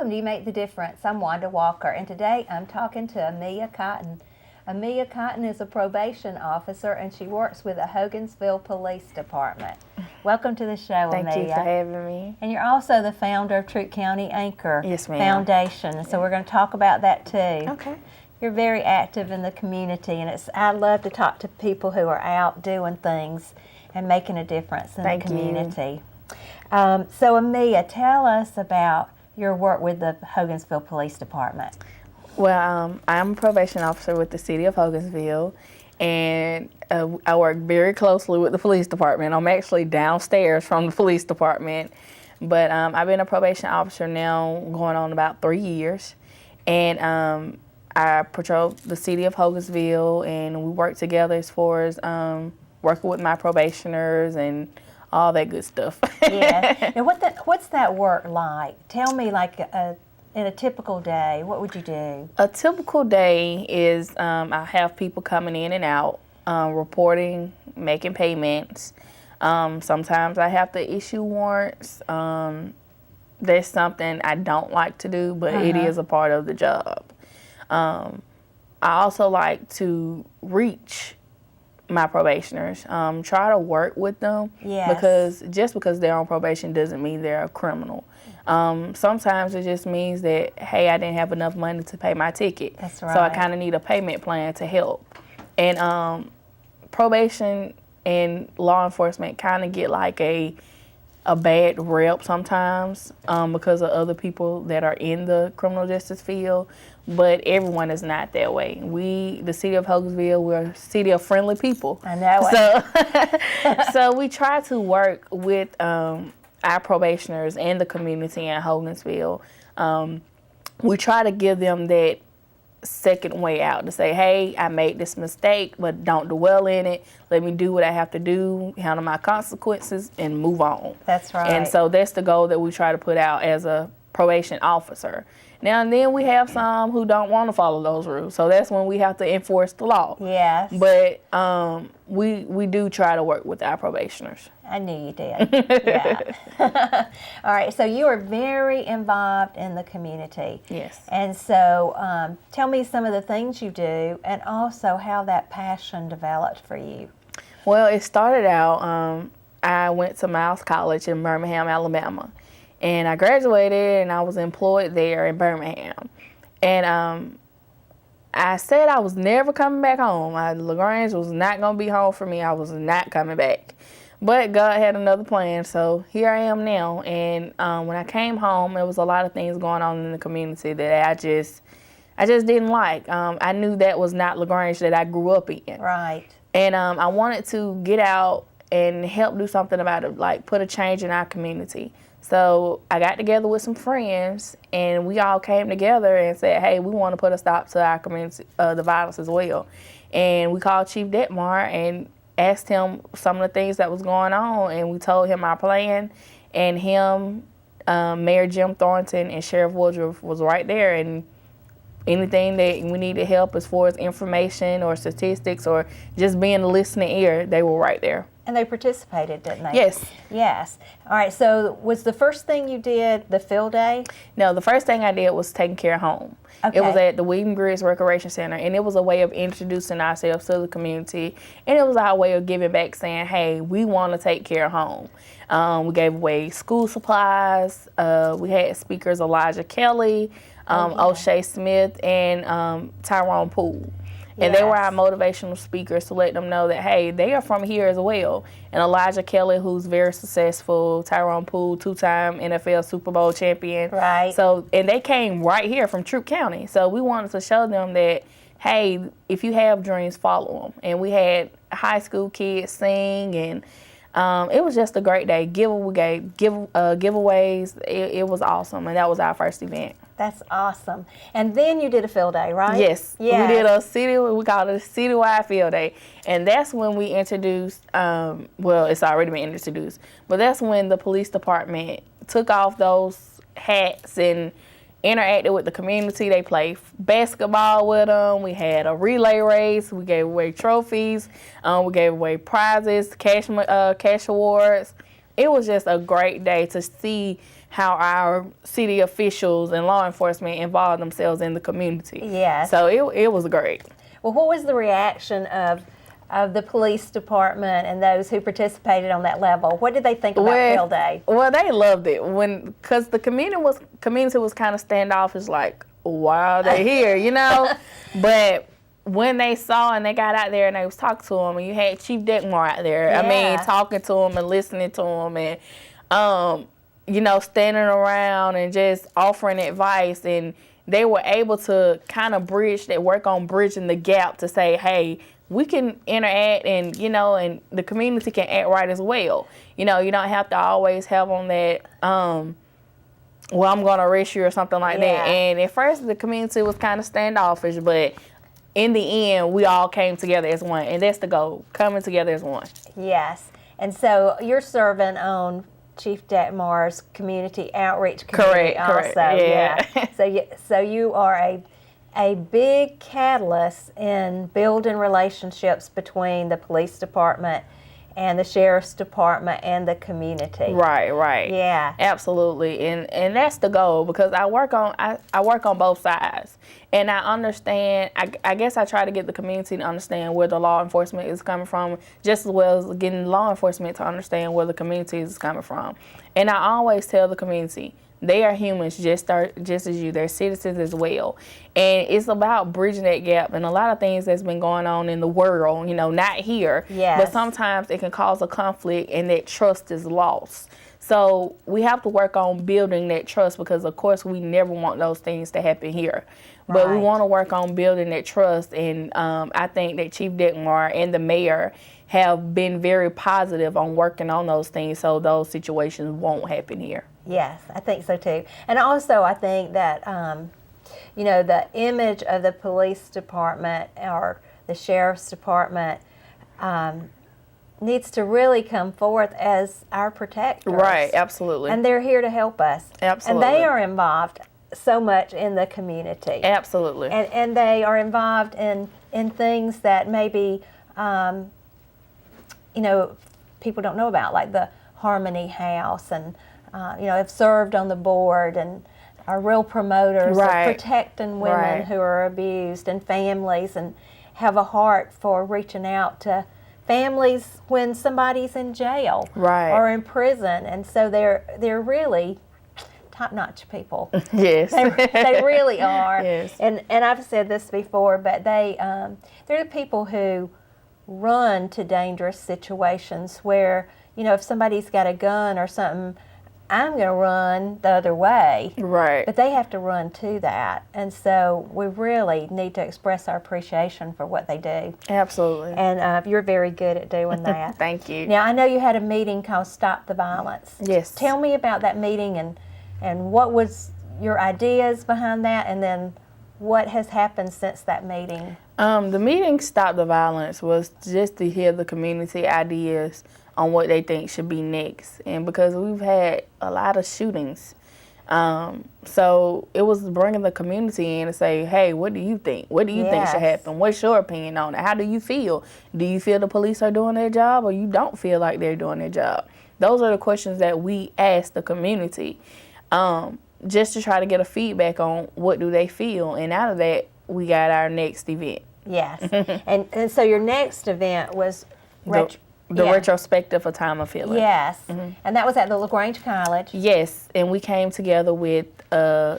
Welcome to You Make the Difference. I'm Wanda Walker, and today I'm talking to Amelia Cotton. Amelia Cotton is a probation officer, and she works with the Hogansville Police Department. Welcome to the show, Amelia. Thank you for having me. And you're also the founder of Troup County Anchor Yes, ma'am. Foundation, so we're going to talk about that too. Okay. You're very active in the community, and I love to talk to people who are out doing things and making a difference in the community. So Amelia, tell us about your work with the Hogansville Police Department. Well, I'm a probation officer with the city of Hogansville, and I work very closely with the police department. I'm actually downstairs from the police department, but I've been a probation officer now going on about 3 years, and I patrol the city of Hogansville, and we work together as far as working with my probationers and all that good stuff. Yeah. And what's that work like? Tell me, like, in a typical day, what would you do? A typical day is I have people coming in and out, reporting, making payments. Sometimes I have to issue warrants. That's something I don't like to do, but it is a part of the job. I also like to reach my probationers, try to work with them, because just because they're on probation doesn't mean they're a criminal. Sometimes it just means that, hey, I didn't have enough money to pay my ticket. That's right. So I kind of need a payment plan to help. And probation and law enforcement kind of get like a bad rep sometimes because of other people that are in the criminal justice field, but everyone is not that way. The city of Hogansville, we're a city of friendly people. I know it. So we try to work with our probationers and the community in Hogansville. We try to give them that second way out to say, hey, I made this mistake, but don't dwell in it. Let me do what I have to do, handle my consequences, and move on. That's right. And so that's the goal that we try to put out as a probation officer. Now and then we have some who don't want to follow those rules, so that's when we have to enforce the law. Yes. But we do try to work with our probationers. I knew you did. Yeah. All right. So you are very involved in the community. Yes. And so tell me some of the things you do, and also how that passion developed for you. Well, it started out, I went to Miles College in Birmingham, Alabama. And I graduated, and I was employed there in Birmingham. And I said I was never coming back home. LaGrange was not going to be home for me. I was not coming back. But God had another plan, so here I am now. And when I came home, there was a lot of things going on in the community that I just didn't like. I knew that was not LaGrange that I grew up in. Right. And I wanted to get out and help do something about it, like put a change in our community. So I got together with some friends, and we all came together and said, hey, we want to put a stop to our community, the violence as well. And we called Chief Detmar and asked him some of the things that was going on, and we told him our plan, and him, Mayor Jim Thornton, and Sheriff Woodruff was right there, and anything that we needed help as far as information or statistics or just being a listening ear, they were right there. And they participated, didn't they? Yes. Yes. All right, so was the first thing you did the field day? No, the first thing I did was taking care of home. Okay. It was at the Wheaton Griggs Recreation Center, and it was a way of introducing ourselves to the community, and it was our way of giving back, saying, hey, we want to take care of home. We gave away school supplies. We had speakers Elijah Kelly, O'Shea Smith, and Tyrone Poole. And they were our motivational speakers to let them know that, hey, they are from here as well. And Elijah Kelly, who's very successful, Tyrone Poole, 2-time NFL Super Bowl champion. Right. So, and they came right here from Troup County. So we wanted to show them that, hey, if you have dreams, follow them. And we had high school kids sing, and it was just a great day. Giveaways. It was awesome, and that was our first event. That's awesome. And then you did a field day, right? Yes. We did we called it a citywide field day. And that's when we introduced, well, it's already been introduced, but that's when the police department took off those hats and interacted with the community. They played basketball with them. We had a relay race. We gave away trophies. We gave away prizes, cash awards. It was just a great day to see how our city officials and law enforcement involve themselves in the community. Yes. So it was great. Well, what was the reaction of the police department and those who participated on that level? What did they think about Field Day? Well, they loved it because the community was kind of standoffish, like, why are they here, you know? But when they saw and they got out there and they was talking to them, and you had Chief Detmar out there, Yeah. I mean, talking to them and listening to them, and you know, standing around and just offering advice, and they were able to kind of work on bridging the gap to say, hey, we can interact, and you know, and the community can act right as well. You know, you don't have to always have on that, well, I'm going to arrest you or something like that. And at first, the community was kind of standoffish, but in the end, we all came together as one, and that's the goal, coming together as one. Yes. And so you're serving on Chief Detmar's community outreach committee also. Correct. Yeah. So you are a big catalyst in building relationships between the police department and the sheriff's department and the community. Right. Yeah. Absolutely. And that's the goal, because I work on both sides. And I understand, I guess I try to get the community to understand where the law enforcement is coming from, just as well as getting law enforcement to understand where the community is coming from. And I always tell the community, they are humans just as you. They're citizens as well. And it's about bridging that gap. And a lot of things that's been going on in the world, you know, not here, but sometimes it can cause a conflict and that trust is lost. So we have to work on building that trust, because, of course, we never want those things to happen here. But we want to work on building that trust. And I think that Chief Detmar and the mayor have been very positive on working on those things so those situations won't happen here. Yes, I think so too. And also I think that, you know, the image of the police department or the sheriff's department needs to really come forth as our protectors. Right, absolutely. And they're here to help us. Absolutely. And they are involved so much in the community. Absolutely. And they are involved in things that maybe, you know, people don't know about, like the Harmony House, and you know, have served on the board and are real promoters of protecting women who are abused and families, and have a heart for reaching out to families when somebody's in jail or in prison. And so they're really top-notch people. Yes. They really are. Yes. And I've said this before, but they're the people who run to dangerous situations where, you know, if somebody's got a gun or something, I'm going to run the other way. Right. But they have to run to that. And so we really need to express our appreciation for what they do. Absolutely. And you're very good at doing that. Thank you. Now, I know you had a meeting called Stop the Violence. Yes. Tell me about that meeting, and what was your ideas behind that, and then what has happened since that meeting? The meeting Stop the Violence was just to hear the community ideas on what they think should be next. And because we've had a lot of shootings, so it was bringing the community in to say, hey, what do you think? What do you think should happen? What's your opinion on it? How do you feel? Do you feel the police are doing their job, or you don't feel like they're doing their job? Those are the questions that we ask the community, just to try to get a feedback on what do they feel. And out of that, we got our next event. Yes. and so your next event was the retrospective for Time of Healing. Yes. And that was at the LaGrange College. Yes, and we came together with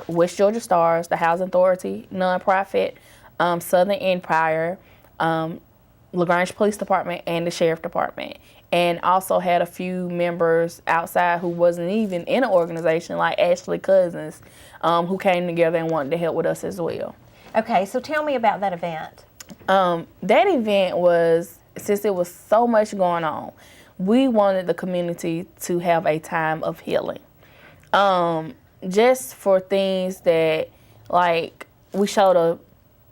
West Georgia Stars, the Housing Authority, nonprofit, Southern Empire, LaGrange Police Department, and the Sheriff Department. And also had a few members outside who wasn't even in an organization, like Ashley Cousins, who came together and wanted to help with us as well. Okay, so tell me about that event. That event was, since there was so much going on, we wanted the community to have a time of healing. Just for things that, like, we showed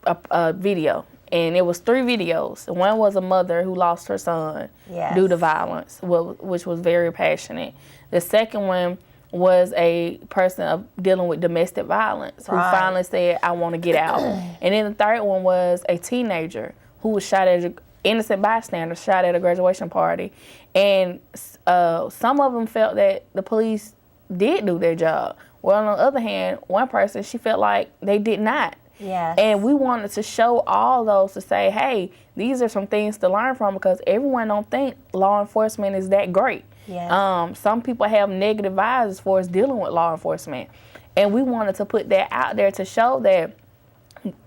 a video, and it was 3 videos. One was a mother who lost her son due to violence, which was very passionate. The second one was a person dealing with domestic violence who finally said, I want to get out. And then the third one was a teenager who was shot at an innocent bystander, shot at a graduation party. And some of them felt that the police did do their job. Well, on the other hand, one person, she felt like they did not. Yes. And we wanted to show all those to say, hey, these are some things to learn from, because everyone don't think law enforcement is that great. Yes. Some people have negative vibes as far as dealing with law enforcement. And we wanted to put that out there to show that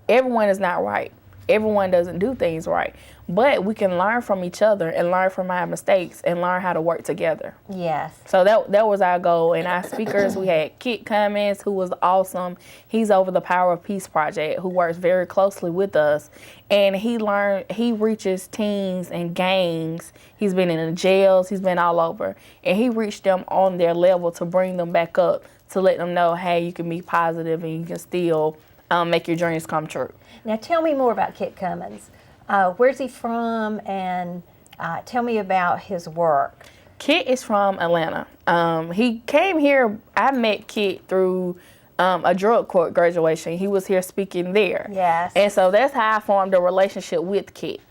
everyone is not right. Everyone doesn't do things right. But we can learn from each other and learn from our mistakes and learn how to work together. Yes. So that was our goal. And our speakers, we had Kit Cummins, who was awesome. He's over the Power of Peace Project, who works very closely with us. And he reaches teens and gangs. He's been in the jails. He's been all over. And he reached them on their level to bring them back up, to let them know, hey, you can be positive and you can still make your dreams come true. Now tell me more about Kit Cummins. Where's he from, and tell me about his work. Kit is from Atlanta. He came here, I met Kit through a drug court graduation. He was here speaking there. Yes. And so that's how I formed a relationship with Kit.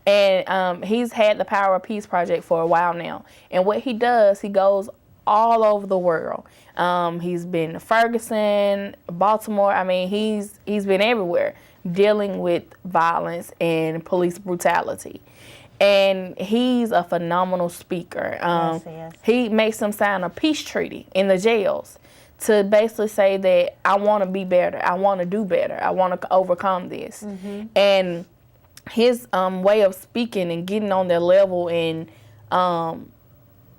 And he's had the Power of Peace Project for a while now. And what he does, he goes all over the world. He's been to Ferguson, Baltimore. I mean, he's been everywhere dealing with violence and police brutality. And he's a phenomenal speaker. Yes, he is. He makes them sign a peace treaty in the jails to basically say that I want to be better, I want to do better, I want to overcome this. Mm-hmm. And his way of speaking and getting on their level and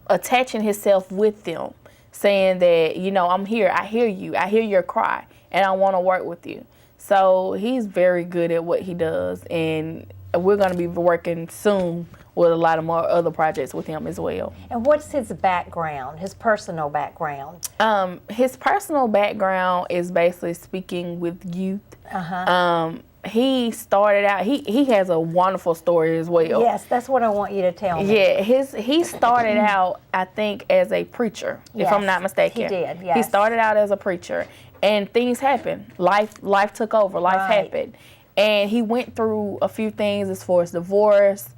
attaching himself with them, saying that, you know, I'm here, I hear you, I hear your cry, and I want to work with you. So he's very good at what he does, and we're going to be working soon with a lot of more other projects with him as well. And what's his background, his personal background? His personal background is basically speaking with youth. Uh-huh. He started out, he has a wonderful story as well. Yes, that's what I want you to tell me. Yeah, he started out, I think, as a preacher, Yes, if I'm not mistaken. he did, yes. He started out as a preacher, and things happened. Life took over, life Right. happened. And he went through a few things as far as divorce.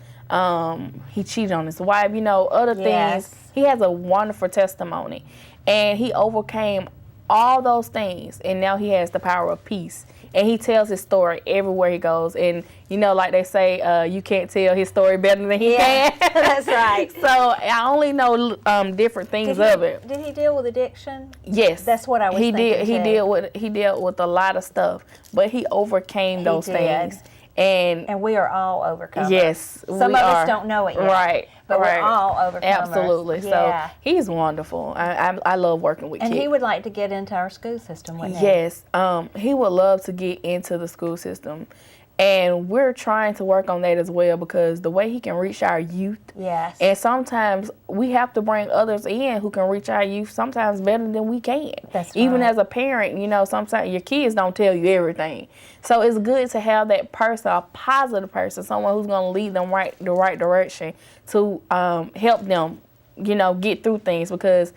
He cheated on his wife, you know, other Yes. things. He has a wonderful testimony. And he overcame all those things, and now he has the power of peace. And he tells his story everywhere he goes. And, you know, like they say, you can't tell his story better than he can. That's right. So I only know different things of it. Did he deal with addiction? Yes. That's what I was thinking, too. He dealt with a lot of stuff, but he overcame those did. things. And we are all overcomers. yes, Some of us don't know it yet. Right. But right. we're all overcomers. Absolutely. Yeah. So he's wonderful. I love working with And kids. he would like to get into our school system, wouldn't he? Yes, he would love to get into the school system, and we're trying to work on that as well, because the way he can reach our youth, Yes. and sometimes we have to bring others in who can reach our youth sometimes better than we can. That's Even right. as a parent, you know, sometimes your kids don't tell you everything. So it's good to have that person, a positive person, someone who's going to lead them the right direction to help them, you know, get through things, because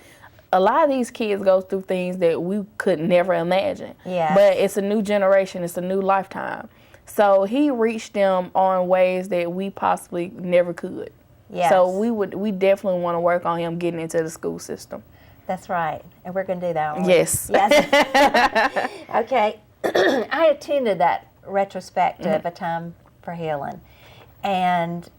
a lot of these kids go through things that we could never imagine. Yes. But it's a new generation, it's a new lifetime. So he reached them on ways that we possibly never could. Yes. So we definitely want to work on him getting into the school system. That's right. And we're going to do that, aren't we? Yes. Yes. Okay. I attended that retrospective, A Time for Healing, and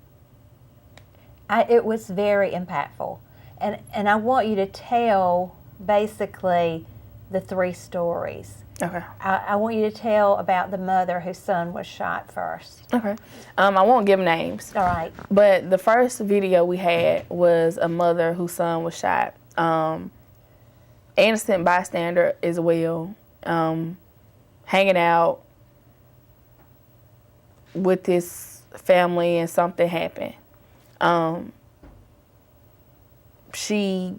it was very impactful. And I want you to tell basically the 3 stories. Okay. I want you to tell about the mother whose son was shot first. Okay. I won't give names. All right. But the first video we had was a mother whose son was shot. Innocent bystander as well. Hanging out with his family, and something happened. She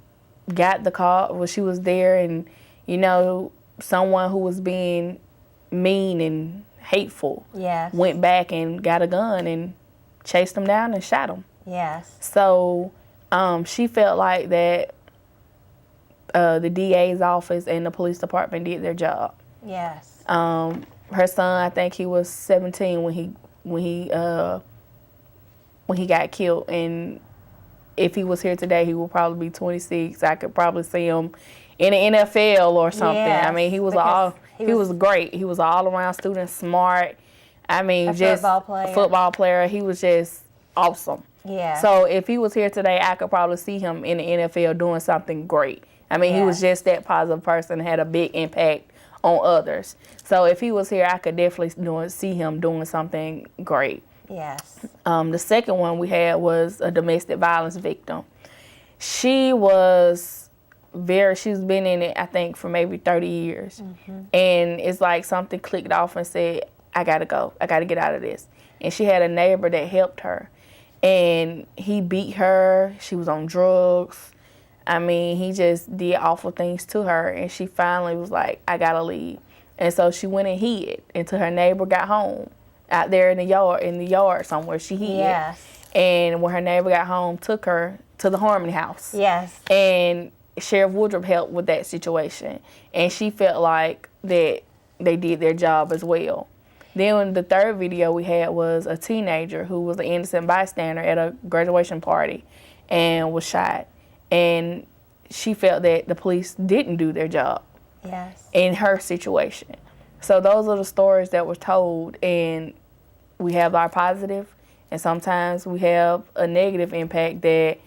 got the call. Well, she was there, and, you know, someone who was being mean and hateful Yes. went back and got a gun and chased him down and shot him. Yes. So she felt like that the DA's office and the police department did their job. Yes. Her son, I think he was 17 when he got killed, and if he was here today, he would probably be 26. I could probably see him in the NFL or something. Yes, I mean, he was great. He was all around student, smart. I mean, just football player. He was just awesome. Yeah. So if he was here today, I could probably see him in the NFL doing something great. I mean, he was just that positive person, had a big impact on others. So if he was here, I could definitely see him doing something great. Yes. The second one we had was a domestic violence victim. She's been in it, I think, for maybe 30 years. Mm-hmm. And it's like something clicked off and said, I gotta go. I gotta get out of this. And she had a neighbor that helped her. And he beat her. She was on drugs. I mean, he just did awful things to her. And she finally was like, I gotta leave. And so she went and hid until her neighbor got home. Out there in the yard somewhere, she hid. Yes. And when her neighbor got home, took her to the Harmony House. Yes. And Sheriff Woodruff helped with that situation. And she felt like that they did their job as well. Then the third video we had was a teenager who was an innocent bystander at a graduation party and was shot. And she felt that the police didn't do their job. Yes. In her situation. So those are the stories that were told, and we have our positive, and sometimes we have a negative impact that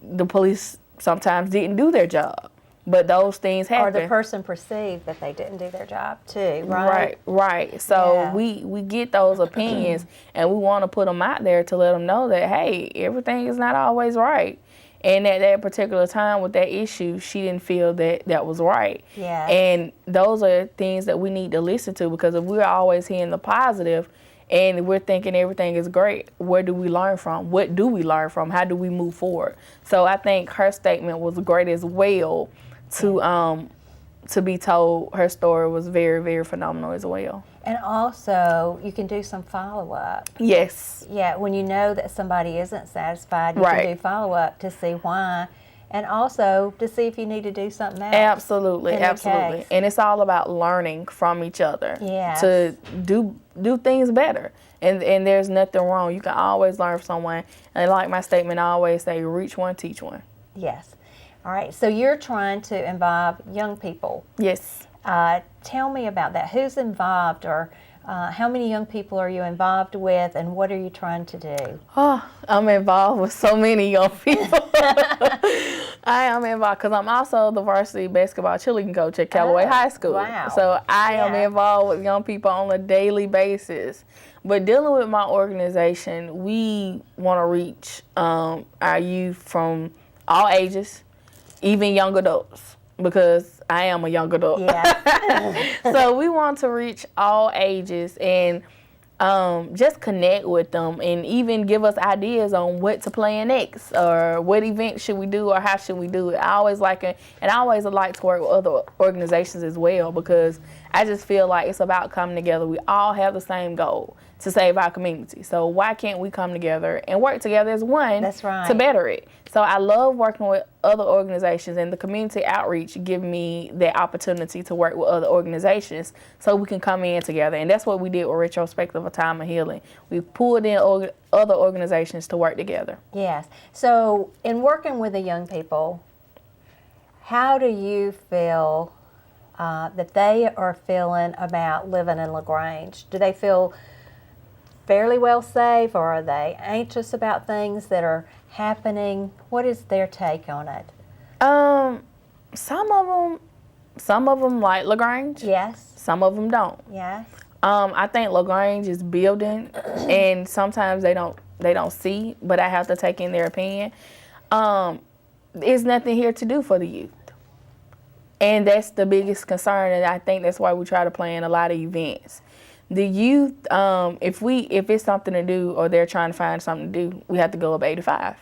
the police sometimes didn't do their job. But those things happen. Or the person perceived that they didn't do their job too, right? Right. So we get those opinions, and we want to put them out there to let them know that, hey, everything is not always right. And at that particular time with that issue, she didn't feel that that was right. Yeah. And those are things that we need to listen to, because if we're always hearing the positive and we're thinking everything is great, where do we learn from? What do we learn from? How do we move forward? So I think her statement was great as well to be told. Her story was very, very phenomenal as well. And also, you can do some follow-up. Yes. Yeah, when you know that somebody isn't satisfied, you can do follow-up to see why, and also to see if you need to do something else. Absolutely. And it's all about learning from each other to do things better. And there's nothing wrong. You can always learn from someone. And like my statement, I always say, reach one, teach one. Yes. All right, so you're trying to involve young people. Yes. Tell me about that. Who's involved, or how many young people are you involved with, and what are you trying to do? Oh, I'm involved with so many young people. I am involved because I'm also the varsity basketball cheerleading coach at Callaway High School. Wow. So I am involved with young people on a daily basis. But dealing with my organization, we want to reach our youth from all ages, even young adults, because I am a young adult. Yeah. So we want to reach all ages and just connect with them, and even give us ideas on what to plan next, or what event should we do, or how should we do it. I always like it, and I always like to work with other organizations as well, because I just feel like it's about coming together. We all have the same goal, to save our community. So why can't we come together and work together as one to better it? So I love working with other organizations, and the community outreach give me the opportunity to work with other organizations so we can come in together. And that's what we did with Retrospective of Time of Healing. We pulled in other organizations to work together. Yes. So in working with the young people, how do you feel that they are feeling about living in LaGrange? Do they feel fairly well safe, or are they anxious about things that are happening? What is their take on it? Some of them like LaGrange. Yes. Some of them don't. Yes. I think LaGrange is building, and sometimes they don't see, but I have to take in their opinion. There's nothing here to do for the youth, and that's the biggest concern. And I think that's why we try to plan a lot of events. The youth, if it's something to do, or they're trying to find something to do, we have to go up 85,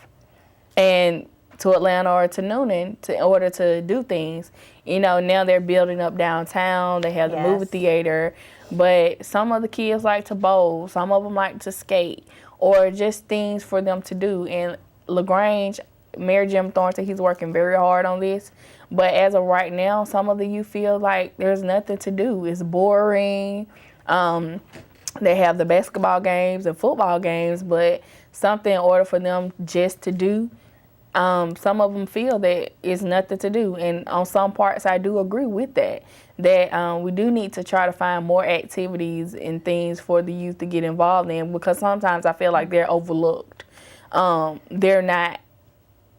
and to Atlanta or to Noonan in order to do things. You know, now they're building up downtown. They have the movie theater, but some of the kids like to bowl. Some of them like to skate, or just things for them to do. And LaGrange, Mayor Jim Thornton, he's working very hard on this. But as of right now, some of the youth feel like there's nothing to do. It's boring. They have the basketball games and football games, but something in order for them just to do, some of them feel that it's nothing to do. And on some parts, I do agree with that. That we do need to try to find more activities and things for the youth to get involved in, because sometimes I feel like they're overlooked. They're not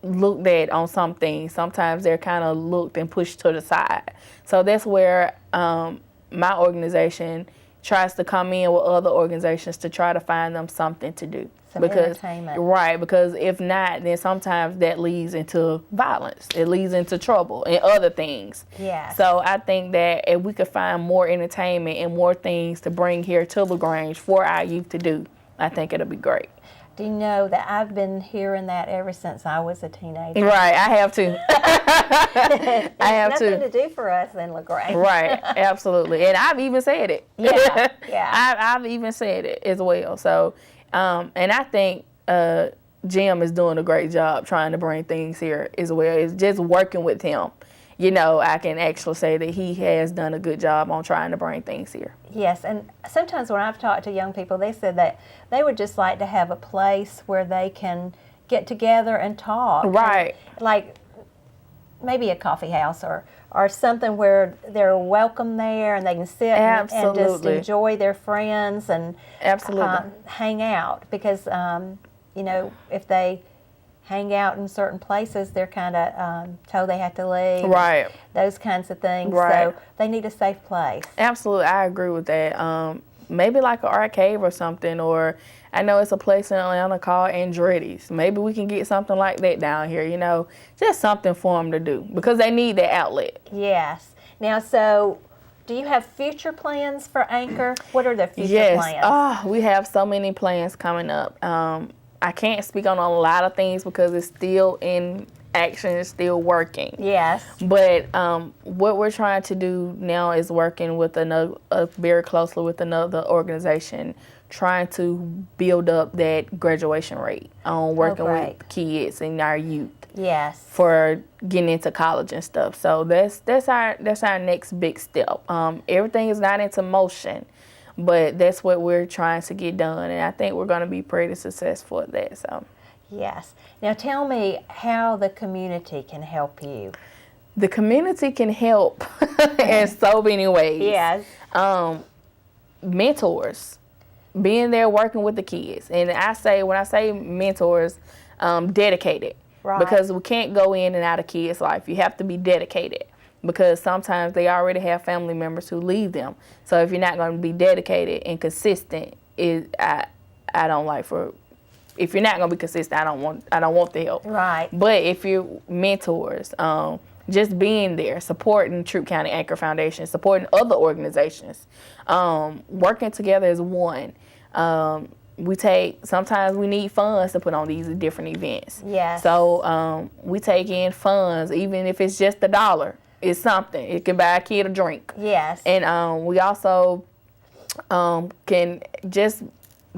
looked at on some things. Sometimes they're kind of looked and pushed to the side. So that's where my organization tries to come in with other organizations to try to find them something to do. Entertainment. Right, because if not, then sometimes that leads into violence. It leads into trouble and other things. Yeah. So I think that if we could find more entertainment and more things to bring here to LaGrange for our youth to do, I think it'll be great. Do you know that I've been hearing that ever since I was a teenager? Right, I have too. I have nothing to do for us in LaGrange. Right, absolutely. And I've even said it. Yeah, yeah. I've even said it as well. So, and I think Jim is doing a great job trying to bring things here as well. It's just working with him. You know, I can actually say that he has done a good job on trying to bring things here. Yes, and sometimes when I've talked to young people, they said that they would just like to have a place where they can get together and talk. Right. And, like maybe a coffee house or something where they're welcome there and they can sit and just enjoy their friends and hang out. Because, you know, if they hang out in certain places, they're kind of told they have to leave. Right. Those kinds of things. Right. So they need a safe place. Absolutely. I agree with that. Maybe like an arcade or something, or I know it's a place in Atlanta called Andretti's. Maybe we can get something like that down here, you know, just something for them to do because they need that outlet. Yes. Now, so do you have future plans for Anchor? What are the future plans? Yes. We have so many plans coming up. I can't speak on a lot of things because it's still in action, it's still working. Yes. But what we're trying to do now is working with very closely with another organization, trying to build up that graduation rate on working with kids and our youth. Yes. For getting into college and stuff. So that's our next big step. Everything is not into motion, but that's what we're trying to get done, and I think we're going to be pretty successful at that. So, yes. Now tell me how the community can help you. The community can help in so many ways. Yes. Mentors, being there working with the kids, and when I say mentors, dedicated. Right. Because we can't go in and out of kids' life. You have to be dedicated. Because sometimes they already have family members who leave them. So if you're not going to be dedicated and consistent, I don't like for. If you're not going to be consistent, I don't want the help. Right. But if you're mentors, just being there, supporting Troup County Anchor Foundation, supporting other organizations, working together as one. Sometimes we need funds to put on these different events. Yes. So we take in funds, even if it's just $1. It's something. It can buy a kid a drink. Yes. And we also can just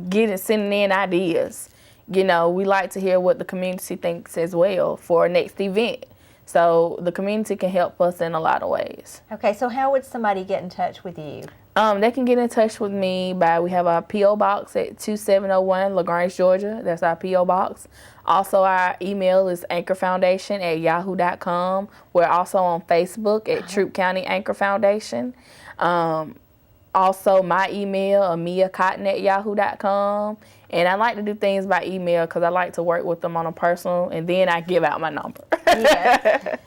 sending in ideas. You know, we like to hear what the community thinks as well for our next event. So the community can help us in a lot of ways. Okay, so how would somebody get in touch with you? They can get in touch with me we have our P.O. Box at 2701 LaGrange, Georgia. That's our P.O. Box. Also, our email is anchorfoundation@yahoo.com. We're also on Facebook at Troup County Anchor Foundation. Also, my email, amiacotton@yahoo.com. And I like to do things by email because I like to work with them on a personal, and then I give out my number. Yes.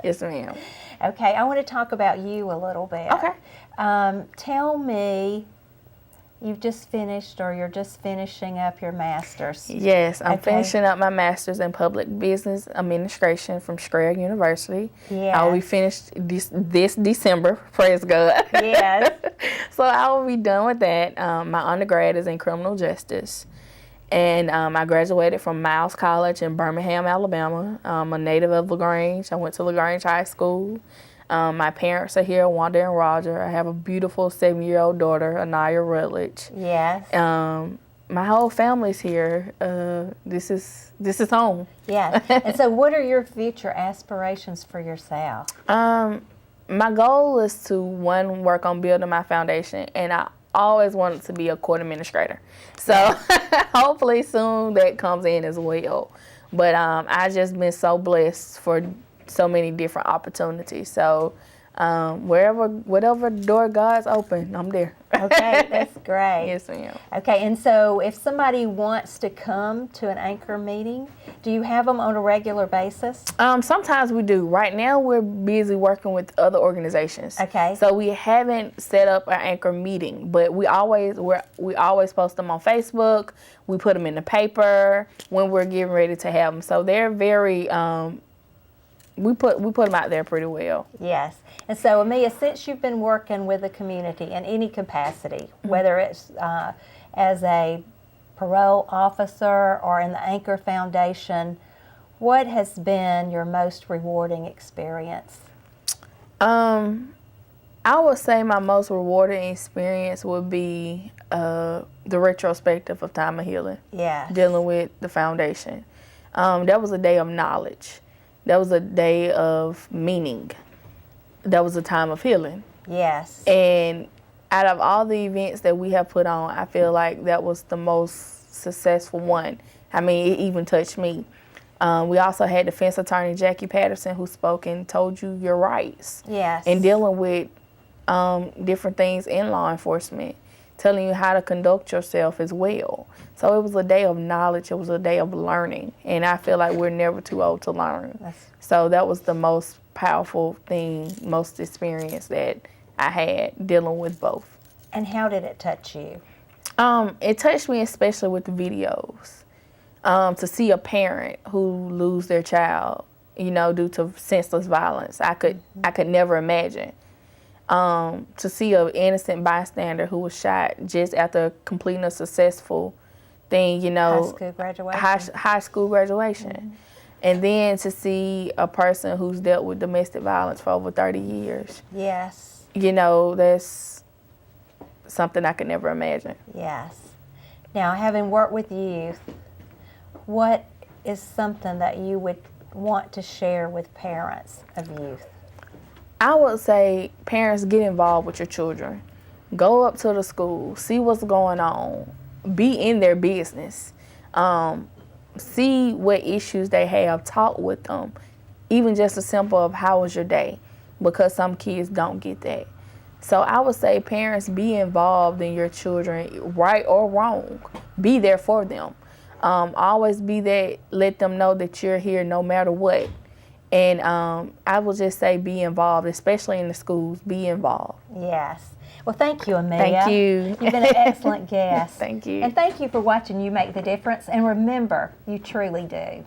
Yes, ma'am. Okay, I want to talk about you a little bit. Okay. Tell me, you've just finished or you're just finishing up your master's. Yes, I'm finishing up my master's in public business administration from Strayer University. Yes. I will be finished this December, praise God. Yes. So I will be done with that. My undergrad is in criminal justice. And I graduated from Miles College in Birmingham, Alabama. I'm a native of LaGrange. I went to LaGrange High School. My parents are here, Wanda and Roger. I have a beautiful 7-year-old daughter, Anaya Rutledge. Yes. My whole family's here. This is home. Yeah. And so what are your future aspirations for yourself? My goal is to, work on building my foundation, and I always wanted to be a court administrator. So hopefully soon that comes in as well. But I just been so blessed for so many different opportunities. So whatever door God's open, I'm there. Okay, that's great. Yes, ma'am. Okay, and so if somebody wants to come to an anchor meeting, do you have them on a regular basis? Sometimes we do. Right now, we're busy working with other organizations. Okay. So we haven't set up an anchor meeting, but we always post them on Facebook. We put them in the paper when we're getting ready to have them. So they're very we put them out there pretty well. Yes. And so, Amia, since you've been working with the community in any capacity, whether it's as a parole officer or in the Anchor Foundation, what has been your most rewarding experience? I would say my most rewarding experience would be the retrospective of Time of Healing. Yeah. Dealing with the foundation. That was a day of knowledge. That was a day of meaning. That was a time of healing. Yes. And out of all the events that we have put on, I feel like that was the most successful one. I mean, it even touched me. We also had defense attorney Jackie Patterson, who spoke and told you your rights. Yes. And dealing with different things in law enforcement, telling you how to conduct yourself as well. So it was a day of knowledge. It was a day of learning. And I feel like we're never too old to learn. So that was the most powerful thing, most experience that I had dealing with both. And how did it touch you? It touched me especially with the videos. To see a parent who lose their child, due to senseless violence. I could never imagine. To see an innocent bystander who was shot just after completing a successful thing, High school graduation. High school graduation. Mm-hmm. And then to see a person who's dealt with domestic violence for over 30 years. Yes. That's something I could never imagine. Yes. Now, having worked with youth, what is something that you would want to share with parents of youth? I would say parents, get involved with your children. Go up to the school, see what's going on, be in their business. See what issues they have, talk with them. Even just a simple of how was your day, because some kids don't get that. So I would say parents, be involved in your children, right or wrong. Be there for them. Always be there, let them know that you're here no matter what. And I would just say be involved, especially in the schools, be involved. Yes. Well, thank you, Amia. Thank you. You've been an excellent guest. Thank you. And thank you for watching You Make the Difference. And remember, you truly do.